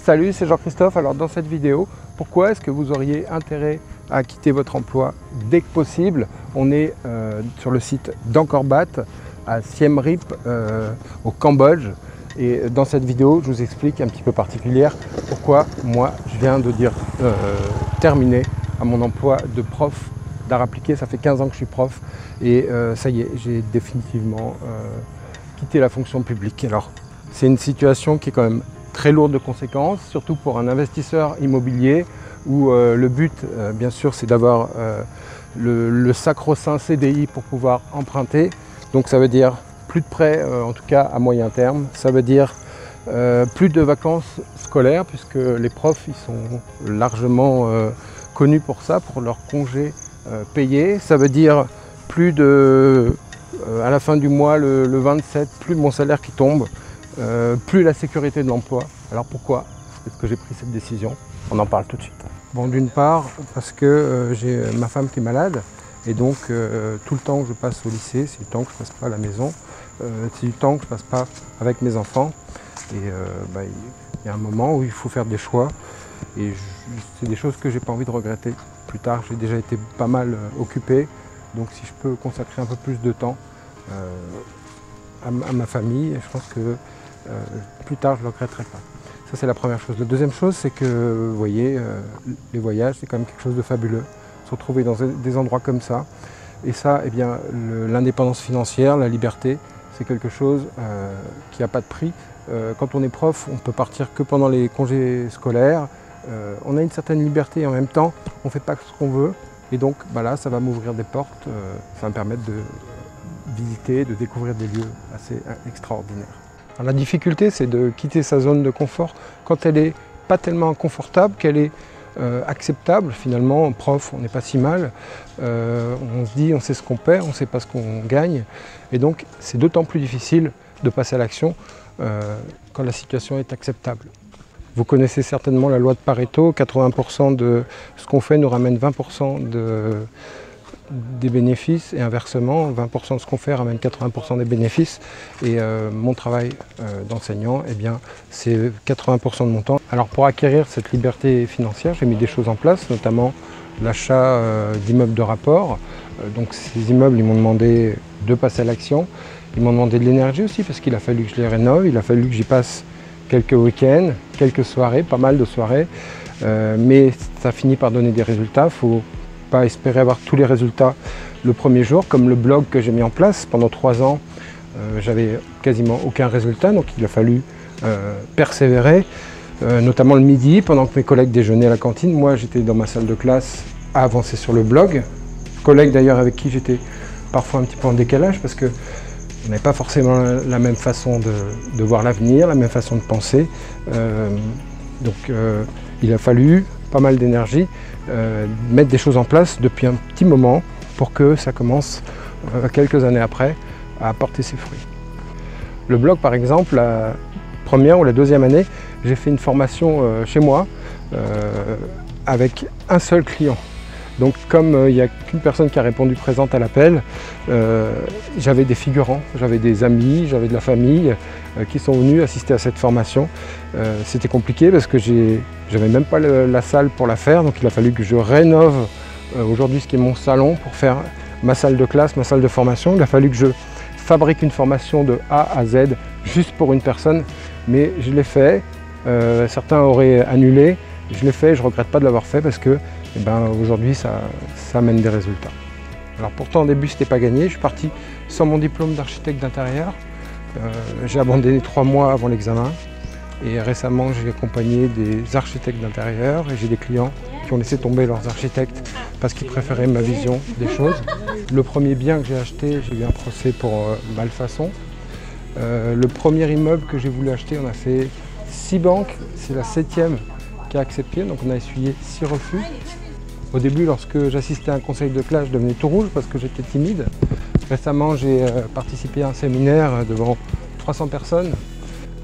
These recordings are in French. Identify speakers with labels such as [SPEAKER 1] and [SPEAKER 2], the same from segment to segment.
[SPEAKER 1] Salut, c'est Jean-Christophe. Alors dans cette vidéo, pourquoi est-ce que vous auriez intérêt à quitter votre emploi dès que possible? On est sur le site d'Angkor Wat, à Siem Reap, au Cambodge. Et dans cette vidéo, je vous explique un petit peu particulière pourquoi moi, je viens de dire terminer à mon emploi de prof d'art appliqué. Ça fait 15 ans que je suis prof et ça y est, j'ai définitivement quitté la fonction publique. Alors, c'est une situation qui est quand même très lourde de conséquences, surtout pour un investisseur immobilier où le but, bien sûr, c'est d'avoir le sacro-saint CDI pour pouvoir emprunter. Donc ça veut dire plus de prêts, en tout cas à moyen terme. Ça veut dire plus de vacances scolaires, puisque les profs ils sont largement connus pour ça, pour leurs congés payés. Ça veut dire plus de, à la fin du mois, le 27, plus de mon salaire qui tombe. Plus la sécurité de l'emploi. Alors pourquoi est-ce que j'ai pris cette décision? On en parle tout de suite. Bon, d'une part, parce que j'ai ma femme qui est malade, et donc tout le temps que je passe au lycée, c'est du temps que je ne passe pas à la maison, c'est du temps que je ne passe pas avec mes enfants. Et il y a un moment où il faut faire des choix, et c'est des choses que je n'ai pas envie de regretter. Plus tard, j'ai déjà été pas mal occupé, donc si je peux consacrer un peu plus de temps à ma famille, je pense que plus tard, je ne le regretterai pas. Ça, c'est la première chose. La deuxième chose, c'est que, vous voyez, les voyages, c'est quand même quelque chose de fabuleux. Se retrouver dans des endroits comme ça. Et ça, eh bien, l'indépendance financière, la liberté, c'est quelque chose qui n'a pas de prix. Quand on est prof, on peut partir que pendant les congés scolaires. On a une certaine liberté et en même temps, on ne fait pas ce qu'on veut. Et donc, là, ça va m'ouvrir des portes. Ça va me permettre de visiter, de découvrir des lieux assez extraordinaires. Alors, la difficulté, c'est de quitter sa zone de confort quand elle n'est pas tellement confortable, qu'elle est acceptable. Finalement, prof, on n'est pas si mal. On se dit, on sait ce qu'on perd, on ne sait pas ce qu'on gagne. Et donc, c'est d'autant plus difficile de passer à l'action quand la situation est acceptable. Vous connaissez certainement la loi de Pareto, 80% de ce qu'on fait nous ramène 20% des bénéfices et inversement, 20% de ce qu'on fait ramène 80% des bénéfices. Et mon travail d'enseignant, eh bien, c'est 80% de mon temps. Alors pour acquérir cette liberté financière, j'ai mis des choses en place, notamment l'achat d'immeubles de rapport. Donc ces immeubles, ils m'ont demandé de passer à l'action. Ils m'ont demandé de l'énergie aussi parce qu'il a fallu que je les rénove, il a fallu que j'y passe quelques week-ends, quelques soirées, pas mal de soirées. Mais ça finit par donner des résultats. Il faut pas espérer avoir tous les résultats le premier jour, comme le blog que j'ai mis en place pendant 3 ans, j'avais quasiment aucun résultat, donc il a fallu persévérer, notamment le midi, pendant que mes collègues déjeunaient à la cantine. Moi, j'étais dans ma salle de classe à avancer sur le blog, collègues d'ailleurs avec qui j'étais parfois un petit peu en décalage, parce que on n'avait pas forcément la même façon de voir l'avenir, la même façon de penser. Donc il a fallu pas mal d'énergie, mettre des choses en place depuis un petit moment pour que ça commence, quelques années après, à apporter ses fruits. Le blog, par exemple, la première ou la deuxième année, j'ai fait une formation chez moi avec un seul client. Donc comme il n'y a qu'une personne qui a répondu présente à l'appel, j'avais des figurants, j'avais des amis, j'avais de la famille qui sont venus assister à cette formation. C'était compliqué parce que j'avais même pas la salle pour la faire, donc il a fallu que je rénove aujourd'hui ce qui est mon salon pour faire ma salle de classe, ma salle de formation. Il a fallu que je fabrique une formation de A à Z juste pour une personne, mais je l'ai fait. Certains auraient annulé, je l'ai fait, je ne regrette pas de l'avoir fait parce que aujourd'hui ça amène des résultats. Alors pourtant au début c'était pas gagné, je suis parti sans mon diplôme d'architecte d'intérieur. J'ai abandonné 3 mois avant l'examen et récemment j'ai accompagné des architectes d'intérieur et j'ai des clients qui ont laissé tomber leurs architectes parce qu'ils préféraient ma vision des choses. Le premier bien que j'ai acheté, j'ai eu un procès pour malfaçon. Le premier immeuble que j'ai voulu acheter, on a fait 6 banques, c'est la 7e qui a accepté, donc on a essuyé 6 refus. Au début, lorsque j'assistais à un conseil de classe, je devenais tout rouge parce que j'étais timide. Récemment, j'ai participé à un séminaire devant 300 personnes.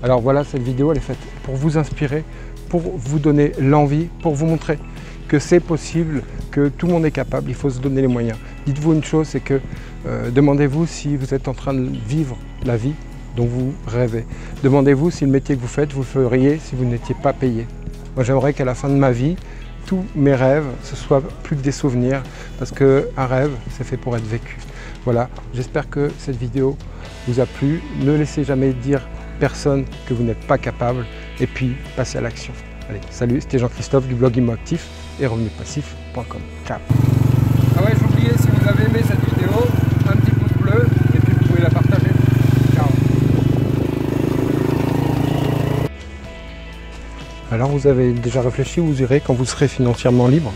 [SPEAKER 1] Alors voilà, cette vidéo, elle est faite pour vous inspirer, pour vous donner l'envie, pour vous montrer que c'est possible, que tout le monde est capable, il faut se donner les moyens. Dites-vous une chose, c'est que demandez-vous si vous êtes en train de vivre la vie dont vous rêvez. Demandez-vous si le métier que vous faites, vous le feriez si vous n'étiez pas payé. Moi, j'aimerais qu'à la fin de ma vie, tous mes rêves, ce soit plus que des souvenirs, parce qu'un rêve, c'est fait pour être vécu. Voilà, j'espère que cette vidéo vous a plu. Ne laissez jamais dire personne que vous n'êtes pas capable, et puis passez à l'action. Allez, salut, c'était Jean-Christophe du blog ImoActif et revenuspassifs.com. Ciao. Ah ouais, j'oubliais, si vous avez aimé cette vidéo, un petit pouce bleu, et puis vous pouvez la partager. Ciao. Alors vous avez déjà réfléchi où vous irez quand vous serez financièrement libre ?